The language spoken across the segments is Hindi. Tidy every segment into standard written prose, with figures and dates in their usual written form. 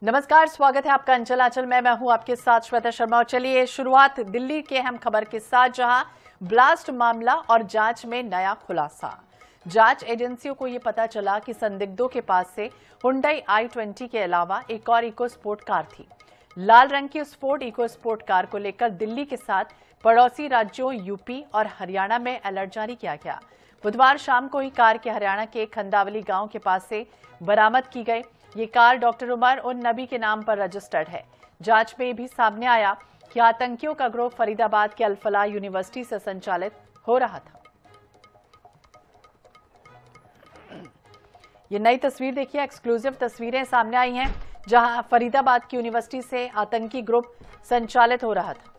नमस्कार, स्वागत है आपका अंचल आंचल में। मैं हूं आपके साथ श्वेता शर्मा। और चलिए शुरुआत दिल्ली के अहम खबर के साथ, जहां ब्लास्ट मामला और जांच में नया खुलासा। जांच एजेंसियों को यह पता चला कि संदिग्धों के पास से हुंडई i20 के अलावा एक और इको स्पोर्ट कार थी। लाल रंग की उस फोर्ड इको स्पोर्ट कार को लेकर दिल्ली के साथ पड़ोसी राज्यों यूपी और हरियाणा में अलर्ट जारी किया गया। बुधवार शाम को ही कार के हरियाणा के खंदावली गांव के पास से बरामद की गई। ये कार डॉक्टर उमर उन नबी के नाम पर रजिस्टर्ड है। जांच में भी सामने आया कि आतंकियों का ग्रुप फरीदाबाद के अल-फलाह यूनिवर्सिटी से संचालित हो रहा था। ये नई तस्वीर देखिए, एक्सक्लूसिव तस्वीरें सामने आई हैं, जहां फरीदाबाद की यूनिवर्सिटी से आतंकी ग्रुप संचालित हो रहा था।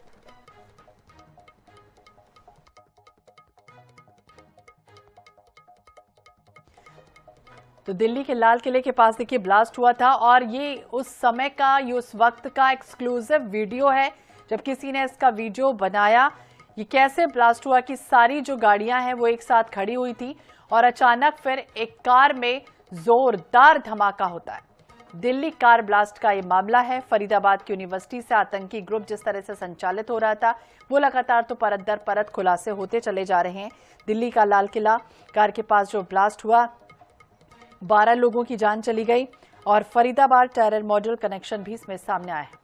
तो दिल्ली के लाल किले के पास देखिए ब्लास्ट हुआ था, और ये उस समय का, ये उस वक्त का एक्सक्लूसिव वीडियो है जब किसी ने इसका वीडियो बनाया। ये कैसे ब्लास्ट हुआ कि सारी जो गाड़ियां हैं वो एक साथ खड़ी हुई थी और अचानक फिर एक कार में जोरदार धमाका होता है। दिल्ली कार ब्लास्ट का ये मामला है। फरीदाबाद की यूनिवर्सिटी से आतंकी ग्रुप जिस तरह से संचालित हो रहा था, वो लगातार तो परत दर परत खुलासे होते चले जा रहे हैं। दिल्ली का लाल किला कार के पास जो ब्लास्ट हुआ, 12 लोगों की जान चली गई, और फरीदाबाद टेरर मॉडल कनेक्शन भी इसमें सामने आया है।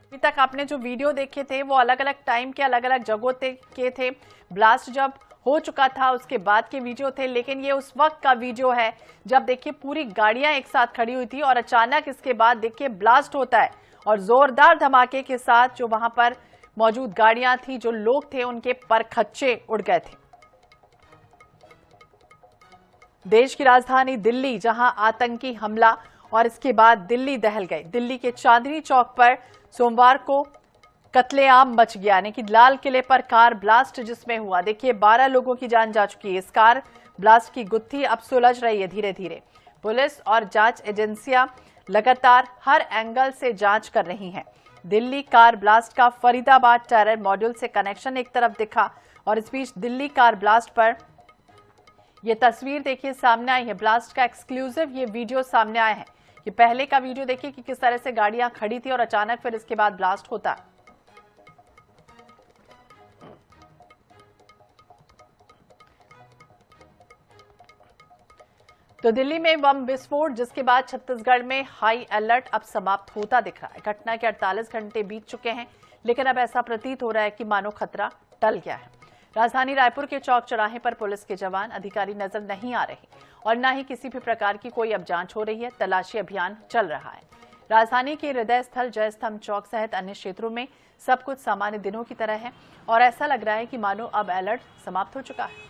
अभी तक आपने जो वीडियो देखे थे वो अलग अलग टाइम के अलग अलग जगहों के थे। ब्लास्ट जब हो चुका था उसके बाद के वीडियो थे, लेकिन ये उस वक्त का वीडियो है जब देखिए पूरी गाड़ियां एक साथ खड़ी हुई थी और अचानक इसके बाद देखिए ब्लास्ट होता है, और जोरदार धमाके के साथ जो वहां पर मौजूद गाड़ियां थी, जो लोग थे, उनके परखच्चे उड़ गए थे। देश की राजधानी दिल्ली, जहां आतंकी हमला और इसके बाद दिल्ली दहल गई। दिल्ली के चांदनी चौक पर सोमवार को कत्लेआम मच गया, यानी कि लाल किले पर कार ब्लास्ट जिसमें हुआ, देखिए 12 लोगों की जान जा चुकी है। इस कार ब्लास्ट की गुत्थी अब सुलझ रही है धीरे धीरे। पुलिस और जांच एजेंसियां लगातार हर एंगल से जांच कर रही हैं। दिल्ली कार ब्लास्ट का फरीदाबाद टेरर मॉड्यूल से कनेक्शन एक तरफ दिखा, और इस बीच दिल्ली कार ब्लास्ट पर यह तस्वीर देखिए सामने आई है। ब्लास्ट का एक्सक्लूसिव ये वीडियो सामने आया है। ये पहले का वीडियो देखिए कि किस तरह से गाड़ियां खड़ी थी और अचानक फिर इसके बाद ब्लास्ट होता है। तो दिल्ली में बम विस्फोट, जिसके बाद छत्तीसगढ़ में हाई अलर्ट अब समाप्त होता दिख रहा है। घटना के 48 घंटे बीत चुके हैं, लेकिन अब ऐसा प्रतीत हो रहा है कि मानो खतरा टल गया है। राजधानी रायपुर के चौक चौराहे पर पुलिस के जवान अधिकारी नजर नहीं आ रहे, और न ही किसी भी प्रकार की कोई अब जांच हो रही है। तलाशी अभियान चल रहा है। राजधानी के हृदय स्थल जय स्तंभ चौक सहित अन्य क्षेत्रों में सब कुछ सामान्य दिनों की तरह है, और ऐसा लग रहा है कि मानो अब अलर्ट समाप्त हो चुका है।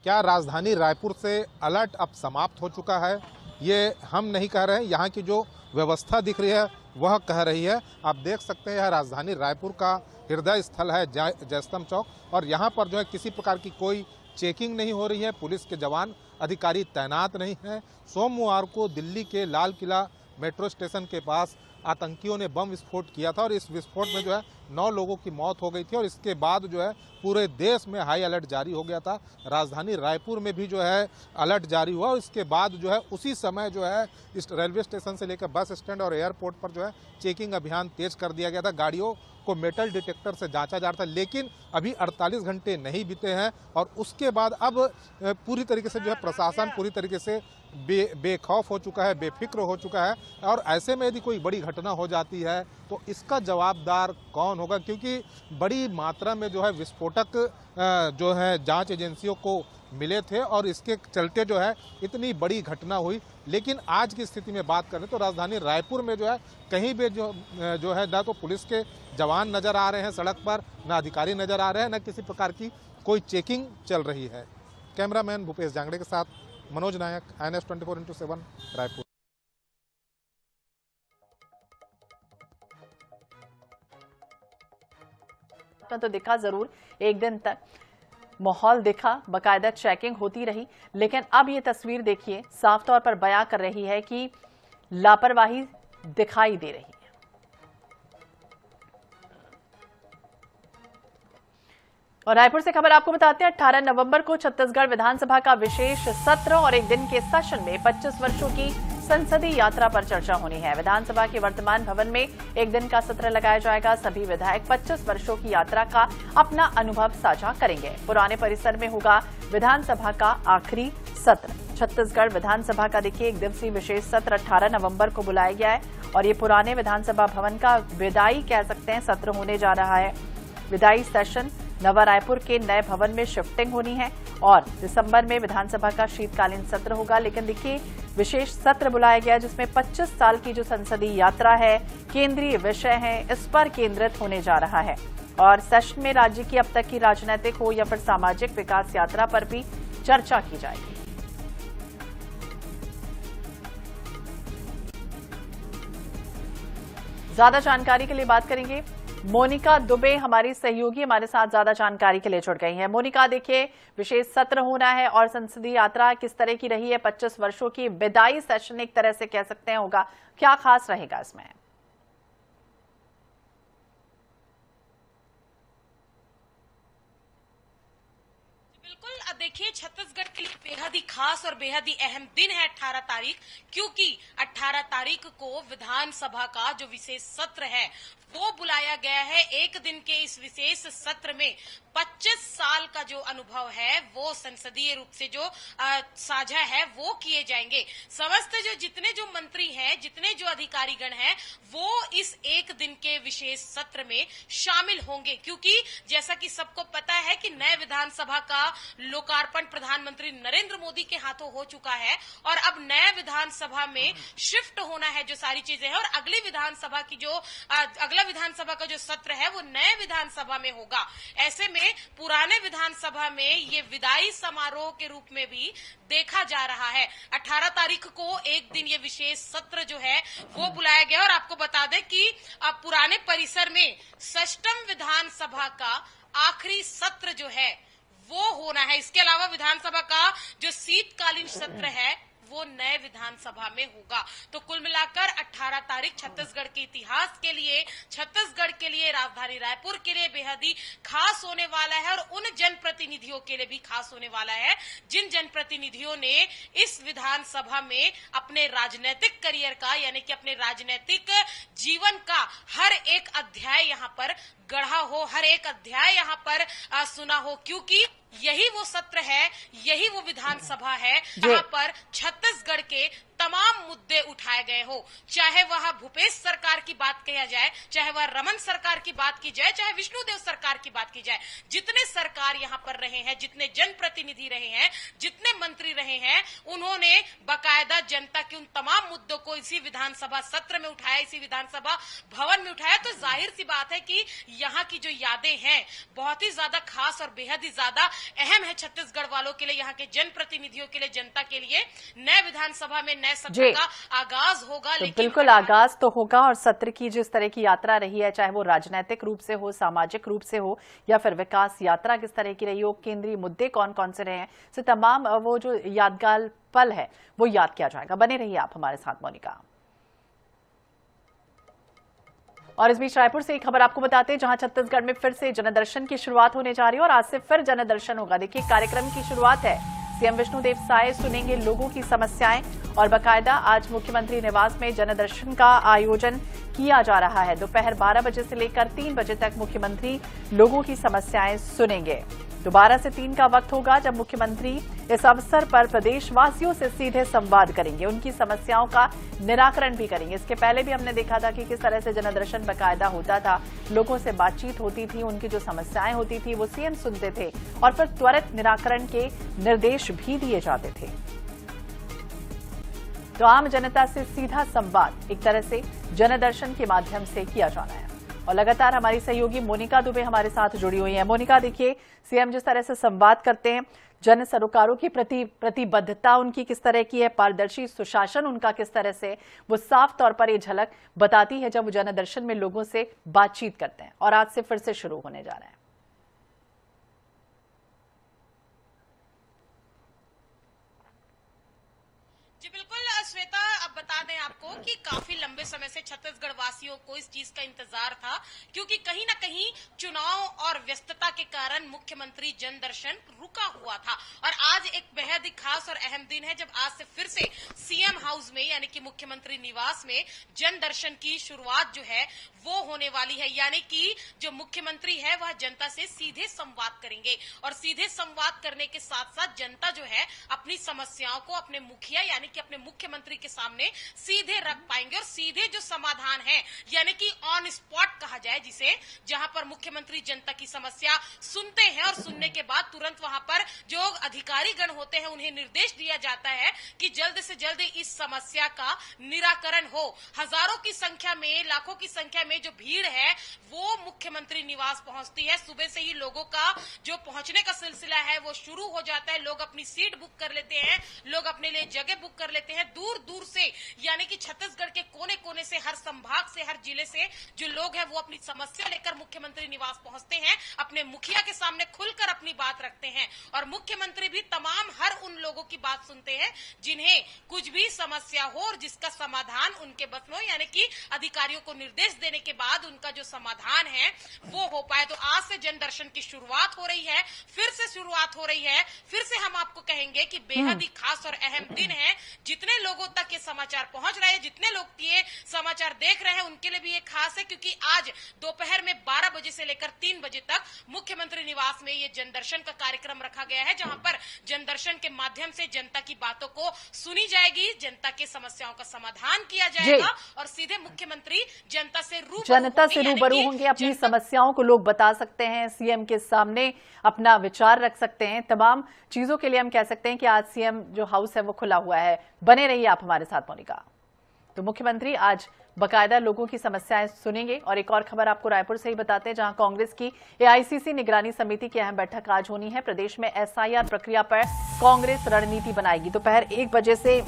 क्या राजधानी रायपुर से अलर्ट अब समाप्त हो चुका है? ये हम नहीं कह रहे हैं, यहाँ की जो व्यवस्था दिख रही है वह कह रही है। आप देख सकते हैं यह राजधानी रायपुर का हृदय स्थल है जय स्तंभ चौक, और यहाँ पर जो है किसी प्रकार की कोई चेकिंग नहीं हो रही है। पुलिस के जवान अधिकारी तैनात नहीं हैं। सोमवार को दिल्ली के लाल किला मेट्रो स्टेशन के पास आतंकियों ने बम विस्फोट किया था, और इस विस्फोट में जो है 9 लोगों की मौत हो गई थी, और इसके बाद जो है पूरे देश में हाई अलर्ट जारी हो गया था। राजधानी रायपुर में भी जो है अलर्ट जारी हुआ, और इसके बाद जो है उसी समय जो है इस रेलवे स्टेशन से लेकर बस स्टैंड और एयरपोर्ट पर जो है चेकिंग अभियान तेज कर दिया गया था। गाड़ियों को मेटल डिटेक्टर से जांचा जा रहा था, लेकिन अभी 48 घंटे नहीं बीते हैं, और उसके बाद अब पूरी तरीके से जो है प्रशासन पूरी तरीके से बेखौफ हो चुका है, बेफिक्र हो चुका है। और ऐसे में यदि कोई बड़ी घटना हो जाती है तो इसका जवाबदार कौन होगा, क्योंकि बड़ी मात्रा में जो है विस्फोटक जो है जांच एजेंसियों को मिले थे, और इसके चलते जो है इतनी बड़ी घटना हुई। लेकिन आज की स्थिति में बात करें तो राजधानी रायपुर में जो है कहीं भी जो है ना तो पुलिस के जवान नजर आ रहे हैं सड़क पर, ना अधिकारी नजर आ रहे हैं, ना किसी प्रकार की कोई चेकिंग चल रही है। कैमरामैन भूपेश जांगड़े के साथ मनोज नायक, INS 24x7 रायपुर। शुरुआत में तो दिखा जरूर, एक दिन तक माहौल दिखा, बाकायदा चेकिंग होती रही, लेकिन अब ये तस्वीर देखिए साफ तौर पर बयां कर रही है कि लापरवाही दिखाई दे रही है। और रायपुर से खबर आपको बताते हैं, 18 नवंबर को छत्तीसगढ़ विधानसभा का विशेष सत्र और एक दिन के सेशन में 25 वर्षों की संसदीय यात्रा पर चर्चा होनी है। विधानसभा के वर्तमान भवन में एक दिन का सत्र लगाया जाएगा। सभी विधायक 25 वर्षों की यात्रा का अपना अनुभव साझा करेंगे। पुराने परिसर में होगा विधानसभा का आखिरी सत्र। छत्तीसगढ़ विधानसभा का देखिए एक दिवसीय विशेष सत्र 18 नवंबर को बुलाया गया है और ये पुराने विधानसभा भवन का विदाई कह सकते हैं सत्र होने जा रहा है। विदाई सेशन नवा रायपुर के नए भवन में शिफ्टिंग होनी है और दिसंबर में विधानसभा का शीतकालीन सत्र होगा। लेकिन देखिए विशेष सत्र बुलाया गया जिसमें 25 साल की जो संसदीय यात्रा है, केंद्रीय विषय है, इस पर केंद्रित होने जा रहा है। और सेशन में राज्य की अब तक की राजनीतिक हो या फिर सामाजिक विकास यात्रा पर भी चर्चा की जाएगी। ज्यादा जानकारी के लिए बात करेंगे, मोनिका दुबे हमारी सहयोगी हमारे साथ ज्यादा जानकारी के लिए जुड़ गई हैं। मोनिका, देखिए विशेष सत्र होना है और संसदीय यात्रा किस तरह की रही है, 25 वर्षों की विदाई सेशन एक तरह से कह सकते हैं होगा, क्या खास रहेगा इसमें? देखिए, छत्तीसगढ़ के लिए बेहद ही खास और बेहद ही अहम दिन है 18 तारीख, क्योंकि 18 तारीख को विधानसभा का जो विशेष सत्र है वो बुलाया गया है। एक दिन के इस विशेष सत्र में 25 साल का जो अनुभव है वो संसदीय रूप से जो साझा है वो किए जाएंगे। समस्त जो जितने जो मंत्री हैं, जितने जो अधिकारीगण हैं, वो इस एक दिन के विशेष सत्र में शामिल होंगे, क्योंकि जैसा कि सबको पता है कि नए विधानसभा का लोकार्पण प्रधानमंत्री नरेंद्र मोदी के हाथों हो चुका है और अब नए विधानसभा में शिफ्ट होना है जो सारी चीजें हैं, और अगली विधानसभा की जो अगला विधानसभा का जो सत्र है वो नए विधानसभा में होगा। ऐसे में पुराने विधानसभा में ये विदाई समारोह के रूप में भी देखा जा रहा है। 18 तारीख को एक दिन ये विशेष सत्र जो है वो बुलाया गया और आपको बता दें कि अब पुराने परिसर में 6वीं विधानसभा का आखिरी सत्र जो है वो होना है। इसके अलावा विधानसभा का जो शीतकालीन सत्र है वो नए विधानसभा में होगा। तो कुल मिलाकर 18 तारीख छत्तीसगढ़ के इतिहास के लिए, छत्तीसगढ़ के लिए, राजधानी रायपुर के लिए बेहद ही खास होने वाला है और उन जनप्रतिनिधियों के लिए भी खास होने वाला है जिन जनप्रतिनिधियों ने इस विधानसभा में अपने राजनीतिक करियर का, यानी कि अपने राजनीतिक जीवन का हर एक अध्याय यहाँ पर गढ़ा हो, हर एक अध्याय यहाँ पर सुना हो, क्योंकि यही वो सत्र है, यही वो विधानसभा है जहाँ पर छत्तीसगढ़ के तमाम मुद्दे उठाए गए हो, चाहे वह भूपेश सरकार की बात किया जाए, चाहे वह रमन सरकार की बात की जाए, चाहे विष्णुदेव सरकार की बात की जाए। जितने सरकार यहाँ पर रहे हैं, जितने जनप्रतिनिधि रहे हैं, जितने मंत्री रहे हैं, उन्होंने बाकायदा जनता के उन तमाम मुद्दों को इसी विधानसभा सत्र में उठाया, इसी विधानसभा भवन में उठाया। तो जाहिर सी बात है कि यहाँ की जो यादें हैं बहुत ही ज्यादा खास और बेहद ही ज्यादा अहम है छत्तीसगढ़ वालों के लिए, यहाँ के जनप्रतिनिधियों के लिए, जनता के लिए। नए विधानसभा में नए सत्र का आगाज होगा, तो बिल्कुल आगाज तो होगा और सत्र की जिस तरह की यात्रा रही है, चाहे वो राजनीतिक रूप से हो, सामाजिक रूप से हो या फिर विकास यात्रा किस तरह की रही हो, केंद्रीय मुद्दे कौन कौन से रहे हैं, से तमाम वो जो यादगार पल है वो याद किया जाएगा। बने रहिए आप हमारे साथ मोनिका। और इस बीच रायपुर से एक खबर आपको बताते हैं, जहां छत्तीसगढ़ में फिर से जनदर्शन की शुरुआत होने जा रही है और आज से फिर जनदर्शन होगा। देखिए कार्यक्रम की शुरुआत है, सीएम विष्णुदेव साय सुनेंगे लोगों की समस्याएं और बाकायदा आज मुख्यमंत्री निवास में जनदर्शन का आयोजन किया जा रहा है। दोपहर 12 बजे से लेकर 3 बजे तक मुख्यमंत्री लोगों की समस्याएं सुनेंगे। 12 से 3 का वक्त होगा जब मुख्यमंत्री इस अवसर पर प्रदेशवासियों से सीधे संवाद करेंगे, उनकी समस्याओं का निराकरण भी करेंगे। इसके पहले भी हमने देखा था कि किस तरह से जनदर्शन बाकायदा होता था, लोगों से बातचीत होती थी, उनकी जो समस्याएं होती थी वो सीएम सुनते थे और फिर त्वरित निराकरण के निर्देश भी दिए जाते थे। तो आम जनता से सीधा संवाद एक तरह से जनदर्शन के माध्यम से किया जाना है। और लगातार हमारी सहयोगी मोनिका दुबे हमारे साथ जुड़ी हुई हैं। मोनिका, देखिए सीएम जिस तरह से संवाद करते हैं, जन सरोकारों की प्रति प्रतिबद्धता उनकी किस तरह की है, पारदर्शी सुशासन उनका किस तरह से, वो साफ तौर पर ये झलक बताती है जब वो जनदर्शन में लोगों से बातचीत करते हैं और आज से फिर से शुरू होने जा रहा है। को कि काफी लंबे समय से छत्तीसगढ़ वासियों को इस चीज का इंतजार था, क्योंकि कहीं ना कहीं चुनाव और व्यस्तता के कारण मुख्यमंत्री जनदर्शन रुका हुआ था। और आज एक बेहद ही खास और अहम दिन है, जब आज से फिर से सीएम हाउस में यानी कि मुख्यमंत्री निवास में जनदर्शन की शुरुआत जो है वो होने वाली है। यानी कि जो मुख्यमंत्री है वह जनता से सीधे संवाद करेंगे, और सीधे संवाद करने के साथ साथ जनता जो है अपनी समस्याओं को अपने मुखिया यानी कि अपने मुख्यमंत्री के सामने सीधे रख पाएंगे। और सीधे जो समाधान है यानी कि ऑन स्पॉट कहा जाए जिसे, जहां पर मुख्यमंत्री जनता की समस्या सुनते हैं और सुनने के बाद तुरंत वहां पर जो अधिकारी गण होते हैं उन्हें निर्देश दिया जाता है कि जल्द से जल्द इस समस्या का निराकरण हो। हजारों की संख्या में, लाखों की संख्या में जो भीड़ है वो मुख्यमंत्री निवास पहुंचती है। सुबह से ही लोगों का जो पहुंचने का सिलसिला है वो शुरू हो जाता है। लोग अपनी सीट बुक कर लेते हैं, लोग अपने लिए जगह बुक कर लेते हैं। दूर दूर से यानी कि छत्तीसगढ़ के कोने कोने से, हर संभाग से, हर जिले से जो लोग हैं वो अपनी समस्या लेकर मुख्यमंत्री निवास पहुंचते हैं, अपने मुखिया के सामने खुलकर अपनी बात रखते हैं। और मुख्यमंत्री भी तमाम हर उन लोगों की बात सुनते हैं जिन्हें कुछ भी समस्या हो और जिसका समाधान उनके बस में हो, यानी कि अधिकारियों को निर्देश देने के बाद उनका जो समाधान है वो हो पाए। तो आज से जनदर्शन की शुरुआत हो रही है, फिर से शुरुआत हो रही है। फिर से हम आपको कहेंगे कि बेहद ही खास और अहम दिन है। जितने लोगों तक ये समाचार पहुंच रहे हैं, जितने लोग ये समाचार देख रहे हैं, उनके लिए भी ये खास है, क्योंकि आज दोपहर में 12 बजे से लेकर 3 बजे तक मुख्यमंत्री निवास में ये जनदर्शन का कार्यक्रम रखा गया है, जहां पर जनदर्शन के माध्यम से जनता की बातों को सुनी जाएगी, जनता के समस्याओं का समाधान किया जाएगा और सीधे मुख्यमंत्री जनता से रूबरू होंगे। अपनी समस्याओं को लोग बता सकते हैं, सीएम के सामने अपना विचार रख सकते हैं। तमाम चीजों के लिए हम कह सकते हैं कि आज सीएम जो हाउस है वो खुला हुआ है। बने रहिए आप हमारे साथ मोनिका। तो मुख्यमंत्री आज बकायदा लोगों की समस्याएं सुनेंगे। और एक और खबर आपको रायपुर से ही बताते हैं, जहां कांग्रेस की एआईसीसी निगरानी समिति की अहम बैठक आज होनी है। प्रदेश में एसआईआर प्रक्रिया पर कांग्रेस रणनीति बनाएगी। दोपहर 1 बजे से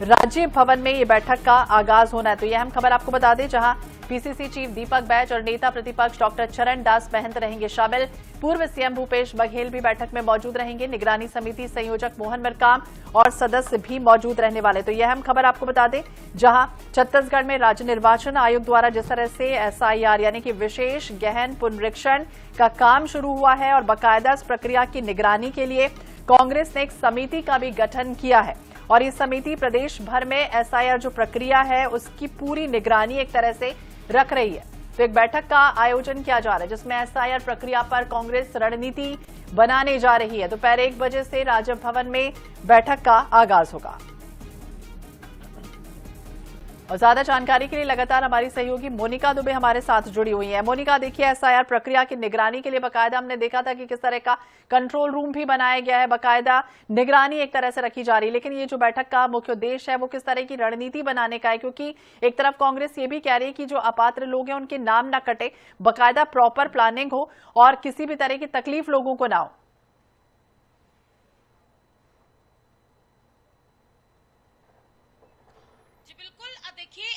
राज्य भवन में ये बैठक का आगाज होना है। तो यह अहम खबर आपको बता दें, जहां पीसीसी चीफ दीपक बैज और नेता प्रतिपक्ष डॉक्टर चरण दास महंत रहेंगे शामिल। पूर्व सीएम भूपेश बघेल भी बैठक में मौजूद रहेंगे। निगरानी समिति संयोजक मोहन मरकाम और सदस्य भी मौजूद रहने वाले। तो यह अहम खबर आपको बता दें, जहां छत्तीसगढ़ में राज्य निर्वाचन आयोग द्वारा जिस तरह से एसआईआर यानी कि विशेष गहन पुनरीक्षण का काम शुरू हुआ है और बाकायदा इस प्रक्रिया की निगरानी के लिए कांग्रेस ने एक समिति का भी गठन किया है। और ये समिति प्रदेश भर में एसआईआर जो प्रक्रिया है उसकी पूरी निगरानी एक तरह से रख रही है। तो एक बैठक का आयोजन किया जा रहा है जिसमें एसआईआर प्रक्रिया पर कांग्रेस रणनीति बनाने जा रही है। दोपहर 1 बजे से राजभवन में बैठक का आगाज होगा। और ज्यादा जानकारी के लिए लगातार हमारी सहयोगी मोनिका दुबे हमारे साथ जुड़ी हुई है। मोनिका, देखिए एसआईआर प्रक्रिया की निगरानी के लिए बाकायदा हमने देखा था कि किस तरह का कंट्रोल रूम भी बनाया गया है, बाकायदा निगरानी एक तरह से रखी जा रही है। लेकिन ये जो बैठक का मुख्य उद्देश्य है वो किस तरह की रणनीति बनाने का है, क्योंकि एक तरफ कांग्रेस ये भी कह रही है कि जो अपात्र लोग हैं उनके नाम न कटे, बाकायदा प्रॉपर प्लानिंग हो और किसी भी तरह की तकलीफ लोगों को ना हो।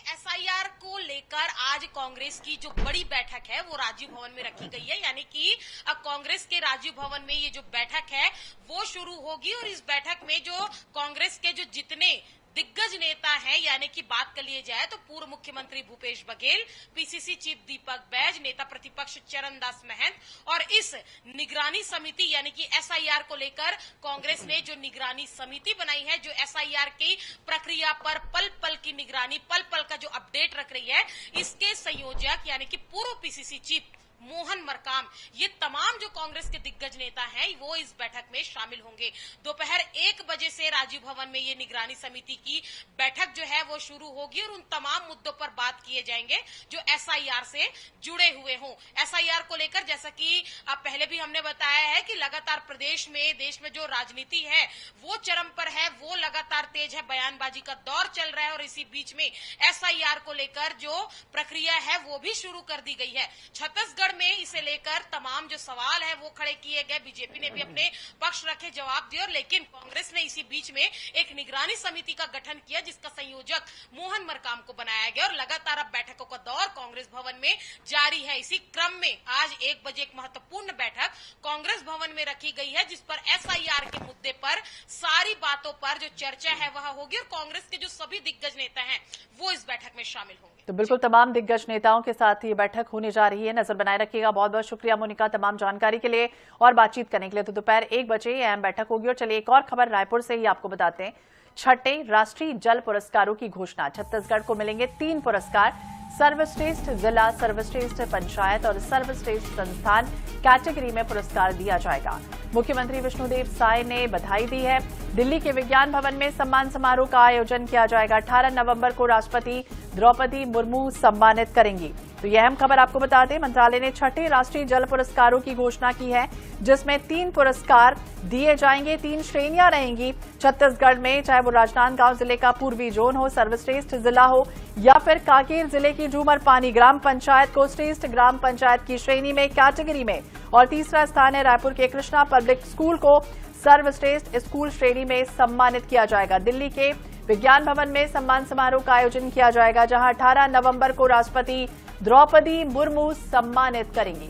एसआईआर को लेकर आज कांग्रेस की जो बड़ी बैठक है वो राजीव भवन में रखी गई है। यानी कि अब कांग्रेस के राजीव भवन में ये जो बैठक है वो शुरू होगी। और इस बैठक में जो कांग्रेस के जो जितने दिग्गज नेता हैं, यानी कि बात कर लिए जाए तो पूर्व मुख्यमंत्री भूपेश बघेल, पीसीसी चीफ दीपक बैज, नेता प्रतिपक्ष चरण दास महंत और इस निगरानी समिति यानी कि एसआईआर को लेकर कांग्रेस ने जो निगरानी समिति बनाई है, जो एसआईआर की प्रक्रिया पर पल पल की निगरानी, पल पल का जो अपडेट रख रही है, इसके संयोजक यानी कि पूर्व पीसीसी चीफ मोहन मरकाम, ये तमाम जो कांग्रेस के दिग्गज नेता हैं वो इस बैठक में शामिल होंगे। दोपहर 1 बजे से राजीव भवन में ये निगरानी समिति की बैठक जो है वो शुरू होगी और उन तमाम मुद्दों पर बात किए जाएंगे जो एसआईआर से जुड़े हुए हों। एसआईआर को लेकर जैसा कि अब पहले भी हमने बताया है कि लगातार प्रदेश में, देश में जो राजनीति है वो चरम पर है, वो लगातार तेज है, बयानबाजी का दौर चल रहा है और इसी बीच में एसआईआर को लेकर जो प्रक्रिया है वो भी शुरू कर दी गई है। छत्तीसगढ़ में इसे लेकर तमाम जो सवाल है वो खड़े किए गए। बीजेपी ने भी अपने पक्ष रखे, जवाब दिए, और लेकिन कांग्रेस ने इसी बीच में एक निगरानी समिति का गठन किया जिसका संयोजक मोहन मरकाम को बनाया गया और लगातार अब बैठकों का दौर कांग्रेस भवन में जारी है। इसी क्रम में आज 1 बजे एक महत्वपूर्ण बैठक कांग्रेस भवन में रखी गई है जिस पर SIR के मुद्दे पर सारी बातों पर जो चर्चा है वह होगी और कांग्रेस के जो सभी दिग्गज नेता हैं वो इस बैठक में शामिल होंगे। तो बिल्कुल तमाम दिग्गज नेताओं के साथ ये बैठक होने जा रही है, नजर बनाए रखिएगा। बहुत बहुत शुक्रिया मोनिका तमाम जानकारी के लिए और बातचीत करने के लिए। तो दोपहर 1 बजे अहम बैठक होगी। और चलिए एक और खबर रायपुर से ही आपको बताते हैं। छठे राष्ट्रीय जल पुरस्कारों की घोषणा, छत्तीसगढ़ को मिलेंगे 3 पुरस्कार। सर्वश्रेष्ठ जिला, सर्वश्रेष्ठ पंचायत और सर्वश्रेष्ठ संस्थान कैटेगरी में पुरस्कार दिया जाएगा। मुख्यमंत्री विष्णुदेव साय ने बधाई दी है। दिल्ली के विज्ञान भवन में सम्मान समारोह का आयोजन किया जाएगा। 18 नवंबर को राष्ट्रपति द्रौपदी मुर्मू सम्मानित करेंगी। तो यह अहम खबर आपको बता दें, मंत्रालय ने छठे राष्ट्रीय जल पुरस्कारों की घोषणा की है जिसमें 3 पुरस्कार दिए जाएंगे। 3 श्रेणियां रहेंगी छत्तीसगढ़ में, चाहे वो राजनांदगांव जिले का पूर्वी जोन हो, सर्वश्रेष्ठ जिला हो, या फिर कांकेर जिले की झूमर पानी ग्राम पंचायत को श्रेष्ठ ग्राम पंचायत की श्रेणी में कैटेगरी में, और तीसरा स्थान है रायपुर के कृष्णा पब्लिक स्कूल को सर्वश्रेष्ठ स्कूल श्रेणी में सम्मानित किया जाएगा। दिल्ली के विज्ञान भवन में सम्मान समारोह का आयोजन किया जाएगा जहां 18 नवंबर को राष्ट्रपति द्रौपदी मुर्मू सम्मानित करेंगी।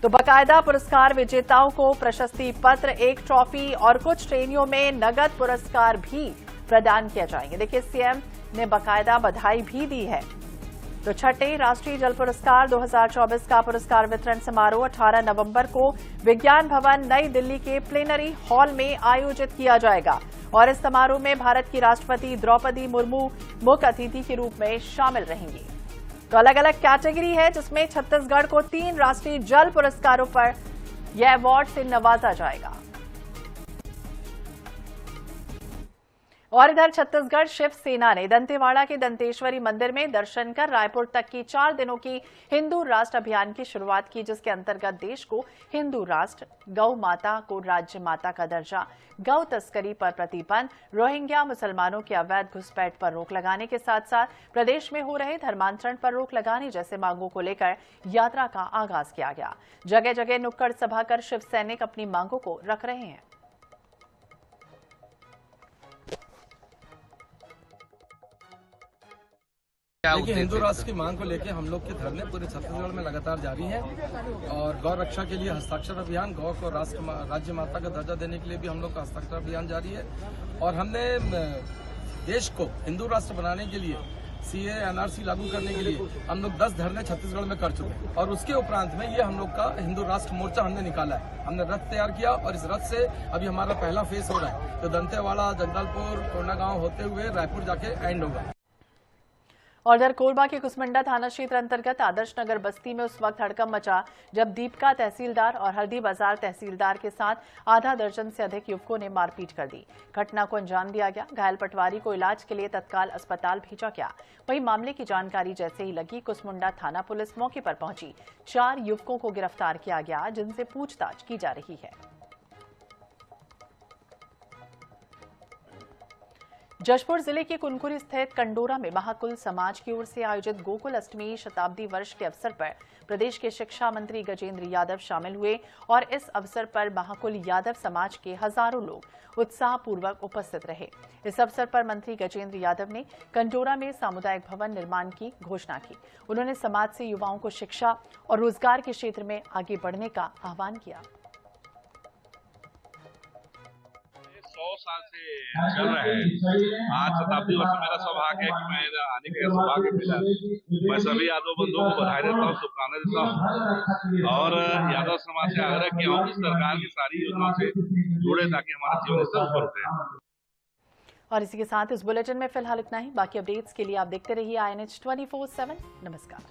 तो बाकायदा पुरस्कार विजेताओं को प्रशस्ति पत्र, 1 ट्रॉफी और कुछ श्रेणियों में नगद पुरस्कार भी प्रदान किए जाएंगे। देखिए सीएम ने बाकायदा बधाई भी दी है। तो छठे राष्ट्रीय जल पुरस्कार 2024 का पुरस्कार वितरण समारोह 18 नवंबर को विज्ञान भवन नई दिल्ली के प्लेनरी हॉल में आयोजित किया जाएगा और इस समारोह में भारत की राष्ट्रपति द्रौपदी मुर्मू मुख्य अतिथि के रूप में शामिल रहेंगी। तो अलग अलग कैटेगरी है जिसमें छत्तीसगढ़ को 3 राष्ट्रीय जल पुरस्कारों पर यह अवार्ड से नवाजा जाएगा। और इधर छत्तीसगढ़ शिव सेना ने दंतेवाड़ा के दंतेश्वरी मंदिर में दर्शन कर रायपुर तक की 4 दिनों की हिंदू राष्ट्र अभियान की शुरुआत की, जिसके अंतर्गत देश को हिंदू राष्ट्र, गौ माता को राज्य माता का दर्जा, गौ तस्करी पर प्रतिबंध, रोहिंग्या मुसलमानों के अवैध घुसपैठ पर रोक लगाने के साथ साथ प्रदेश में हो रहे धर्मांतरण पर रोक लगाने जैसे मांगों को लेकर यात्रा का आगाज किया गया। जगह जगह नुक्कड़ सभा कर शिव सैनिक अपनी मांगों को रख रहे हैं। देखिए, हिंदू राष्ट्र की मांग को लेकर हम लोग के धरने पूरे छत्तीसगढ़ में लगातार जारी हैं और गौ रक्षा के लिए हस्ताक्षर अभियान, गौ को राज्य माता का दर्जा देने के लिए भी हम लोग का हस्ताक्षर अभियान जारी है। और हमने देश को हिंदू राष्ट्र बनाने के लिए CA NRC लागू करने के लिए हम लोग 10 धरने छत्तीसगढ़ में कर चुके हैं और उसके उपरांत में ये हम लोग का हिंदू राष्ट्र मोर्चा हमने निकाला है। हमने रथ तैयार किया और इस रथ से अभी हमारा पहला फेज हो रहा है, तो दंतेवाड़ा, जगदलपुर, कोंडागांव होते हुए रायपुर जाके एंड होगा। और इधर कोरबा के कुसमुंडा थाना क्षेत्र अंतर्गत आदर्श नगर बस्ती में उस वक्त हड़कंप मचा जब दीपका तहसीलदार और हल्दी बाजार तहसीलदार के साथ आधा दर्जन से अधिक युवकों ने मारपीट कर दी। घटना को अंजाम दिया गया। घायल पटवारी को इलाज के लिए तत्काल अस्पताल भेजा गया। वहीं मामले की जानकारी जैसे ही लगी, कुसमुंडा थाना पुलिस मौके पर पहुंची। 4 युवकों को गिरफ्तार किया गया जिनसे पूछताछ की जा रही है। जशपुर जिले के कुनकुरी स्थित कंडोरा में महाकुल समाज की ओर से आयोजित गोकुल अष्टमी शताब्दी वर्ष के अवसर पर प्रदेश के शिक्षा मंत्री गजेंद्र यादव शामिल हुए और इस अवसर पर महाकुल यादव समाज के हजारों लोग उत्साहपूर्वक उपस्थित रहे। इस अवसर पर मंत्री गजेंद्र यादव ने कंडोरा में सामुदायिक भवन निर्माण की घोषणा की। उन्होंने समाज से युवाओं को शिक्षा और रोजगार के क्षेत्र में आगे बढ़ने का आह्वान किया। 100 साल से चल रहे हैं। आज शताब्दी वर्ष मेरा सौभाग्य है कि मैं आने का सौभाग्य मिला। मैं सभी यादव बंधुओं को बधाई देता हूँ, शुभकामनाएं देता हूँ और यादव समाज से आग्रह किया हूँ कि सरकार की सारी योजनाओं से जुड़े ताकि हमारा जीवन इससे ऊपर उठे। और इसी के साथ इस बुलेटिन में फिलहाल इतना ही। बाकी अपडेट्स के लिए आप देखते रहिए INH 24/7। नमस्कार।